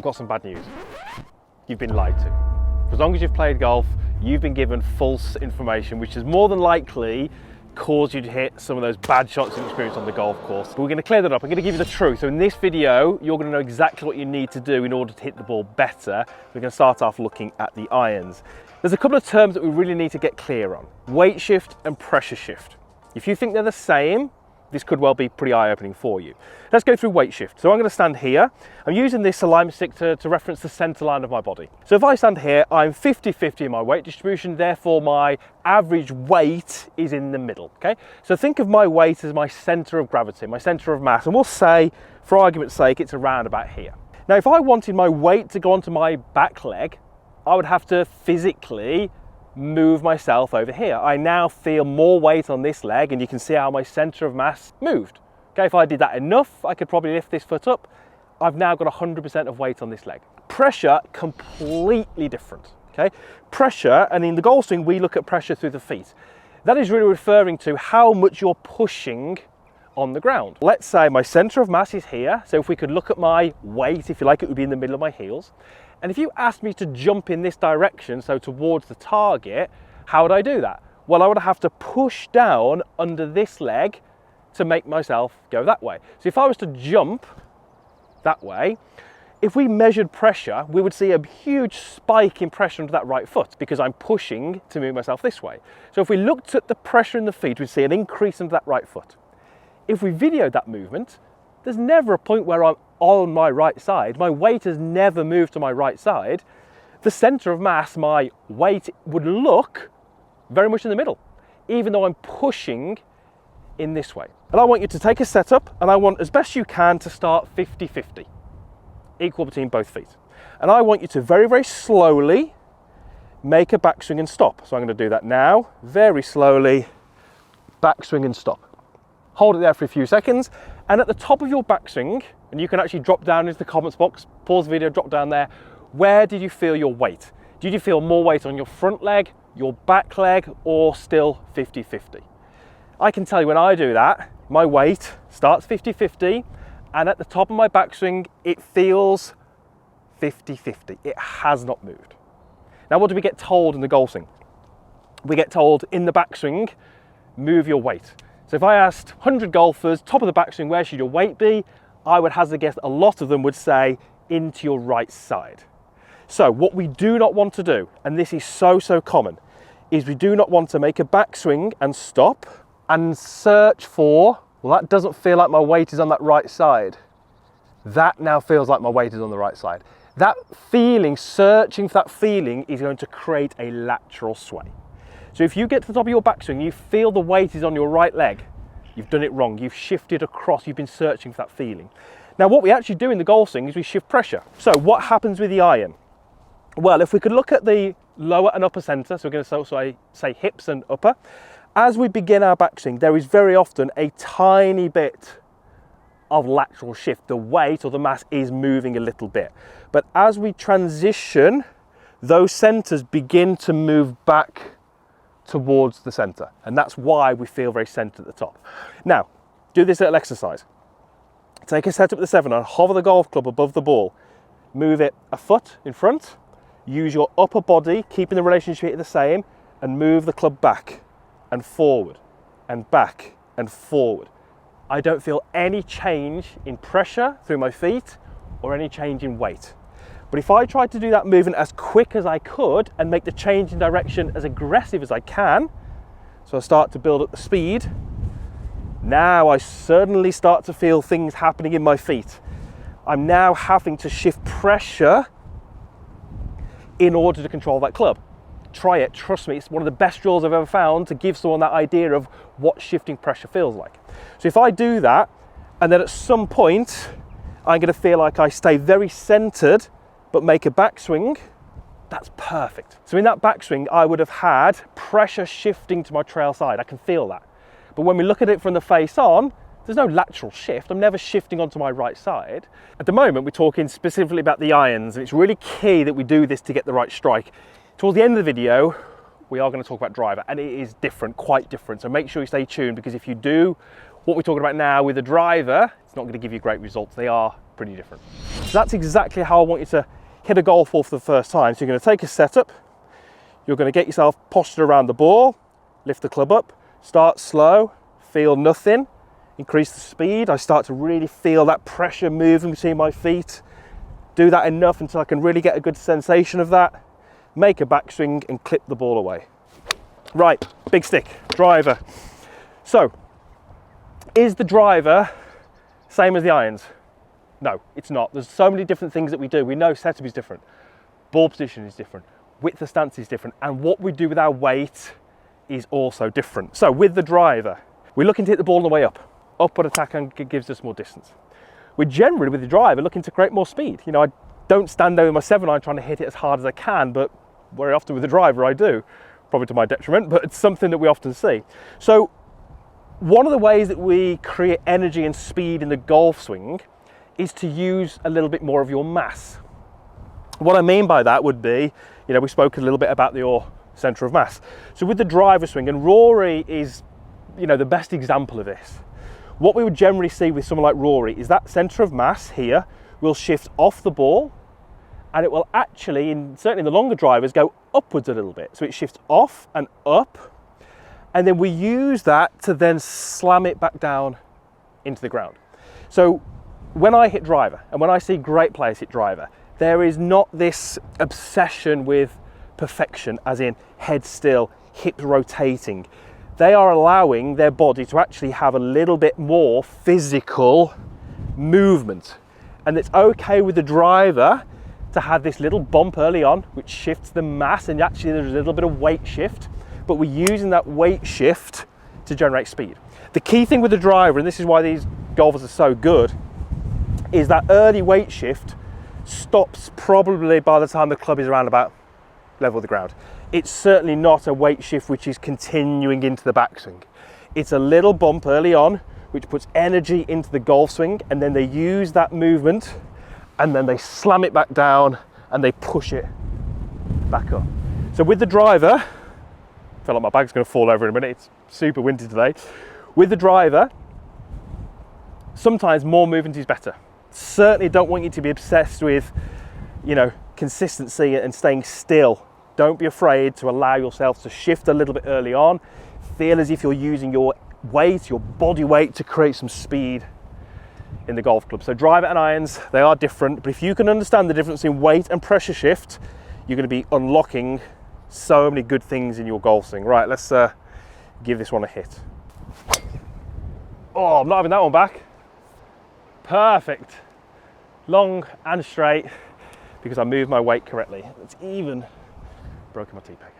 got some bad news. You've been lied to. For as long as you've played golf, you've been given false information, which has more than likely caused you to hit some of those bad shots you've experienced on the golf course. But we're going to clear that up. I'm going to give you the truth. So in this video, you're going to know exactly what you need to do in order to hit the ball better. We're going to start off looking at the irons. There's a couple of terms that we really need to get clear on. Weight shift and pressure shift. If you think they're the same, this could well be pretty eye-opening for you. Let's go through weight shift. So I'm going to stand here. I'm using this alignment stick to reference the center line of my body. So if I stand here, I'm 50-50 in my weight distribution, therefore my average weight is in the middle, okay? So think of my weight as my center of gravity, my center of mass, and we'll say, for argument's sake, it's around about here. Now, if I wanted my weight to go onto my back leg, I would have to physically move myself over here. I now feel more weight on this leg, and you can see how my center of mass moved. Okay, if I did that enough, I could probably lift this foot up. I've now got 100% of weight on this leg. Pressure, completely different. Okay, pressure, and in the golf swing, we look at pressure through the feet. That is really referring to how much you're pushing on the ground. Let's say my center of mass is here. So if we could look at my weight, if you like, it would be in the middle of my heels. And if you asked me to jump in this direction, so towards the target, how would I do that? Well, I would have to push down under this leg to make myself go that way. So if I was to jump that way, if we measured pressure, we would see a huge spike in pressure under that right foot because I'm pushing to move myself this way. So if we looked at the pressure in the feet, we'd see an increase into that right foot. If we videoed that movement, there's never a point where I'm on my right side. My weight has never moved to my right side. The center of mass, my weight, would look very much in the middle, even though I'm pushing in this way. And I want you to take a setup, and I want, as best you can, to start 50-50, equal between both feet. And I want you to very, very slowly make a backswing and stop. So I'm going to do that now, very slowly, backswing and stop. Hold it there for a few seconds, and at the top of your backswing, and you can actually drop down into the comments box, pause the video, drop down there, where did you feel your weight? Did you feel more weight on your front leg, your back leg, or still 50-50? I can tell you when I do that, my weight starts 50-50, and at the top of my backswing, it feels 50-50. It has not moved. Now, what do we get told in the golf swing? We get told in the backswing, move your weight. So if I asked 100 golfers, top of the backswing, where should your weight be? I would hazard a guess a lot of them would say into your right side. So what we do not want to do, and this is so common, is we do not want to make a backswing and stop and search for, well, that doesn't feel like my weight is on that right side. That now feels like my weight is on the right side. That feeling, searching for that feeling, is going to create a lateral sway. So if you get to the top of your backswing, you feel the weight is on your right leg, you've done it wrong. You've shifted across, you've been searching for that feeling. Now, what we actually do in the golf swing is we shift pressure. So what happens with the iron? Well, if we could look at the lower and upper center, so we're going to also say hips and upper, as we begin our backswing, there is very often a tiny bit of lateral shift. The weight or the mass is moving a little bit. But as we transition, those centers begin to move back towards the center, and that's why we feel very centered at the top. Now, do this little exercise. Take a setup at the 7-iron, hover the golf club above the ball, move it a foot in front, use your upper body, keeping the relationship the same, and move the club back and forward and back and forward. I don't feel any change in pressure through my feet or any change in weight. But if I tried to do that movement as quick as I could and make the change in direction as aggressive as I can, so I start to build up the speed, now I suddenly start to feel things happening in my feet. I'm now having to shift pressure in order to control that club. Try it, trust me, it's one of the best drills I've ever found to give someone that idea of what shifting pressure feels like. So if I do that, and then at some point, I'm going to feel like I stay very centered, but make a backswing, that's perfect. So in that backswing, I would have had pressure shifting to my trail side. I can feel that. But when we look at it from the face on, there's no lateral shift. I'm never shifting onto my right side. At the moment, we're talking specifically about the irons, and it's really key that we do this to get the right strike. Towards the end of the video, we are going to talk about driver, and it is different, quite different. So make sure you stay tuned, because if you do What we're talking about now with the driver, it's not going to give you great results. They are pretty different. So that's exactly how I want you to hit a golf ball for the first time. So you're going to take a setup, you're going to get yourself postured around the ball, lift the club up, start slow, feel nothing, increase the speed. I start to really feel that pressure moving between my feet. Do that enough until I can really get a good sensation of that. Make a backswing and clip the ball away. Right, big stick, driver. So, is the driver same as the irons? No, it's not. There's so many different things that we do. We know setup is different, ball position is different, width of stance is different, and what we do with our weight is also different. So with the driver, we're looking to hit the ball on the way up. Upward attack angle gives us more distance. We're generally, with the driver, looking to create more speed. You know, I don't stand there with my 7-iron trying to hit it as hard as I can, but very often with the driver I do, probably to my detriment, but it's something that we often see. So one of the ways that we create energy and speed in the golf swing is to use a little bit more of your mass. What I mean by that would be, you know, we spoke a little bit about your center of mass. So with the driver swing, and Rory is, you know, the best example of this. What we would generally see with someone like Rory is that center of mass here will shift off the ball, and it will actually, certainly in the longer drivers, go upwards a little bit. So it shifts off and up, and then we use that to then slam it back down into the ground. So when I hit driver, and when I see great players hit driver, there is not this obsession with perfection, as in head still, hips rotating. They are allowing their body to actually have a little bit more physical movement. And it's okay with the driver to have this little bump early on, which shifts the mass, and actually there's a little bit of weight shift, but we're using that weight shift to generate speed. The key thing with the driver, and this is why these golfers are so good, is that early weight shift stops probably by the time the club is around about level with the ground. It's certainly not a weight shift which is continuing into the backswing. It's a little bump early on, which puts energy into the golf swing, and then they use that movement, and then they slam it back down, and they push it back up. So with the driver, I feel like my bag's going to fall over in a minute, it's super windy today. With the driver, sometimes more movement is better. Certainly don't want you to be obsessed with, you know, consistency and staying still. Don't be afraid to allow yourself to shift a little bit early on. Feel as if you're using your weight, your body weight, to create some speed in the golf club. So driver and irons, they are different, but if you can understand the difference in weight and pressure shift, you're going to be unlocking so many good things in your golf swing. Right, let's give this one a hit. Oh, I'm not having that one back. Perfect. Long and straight, because I moved my weight correctly. It's even broken my tee peg.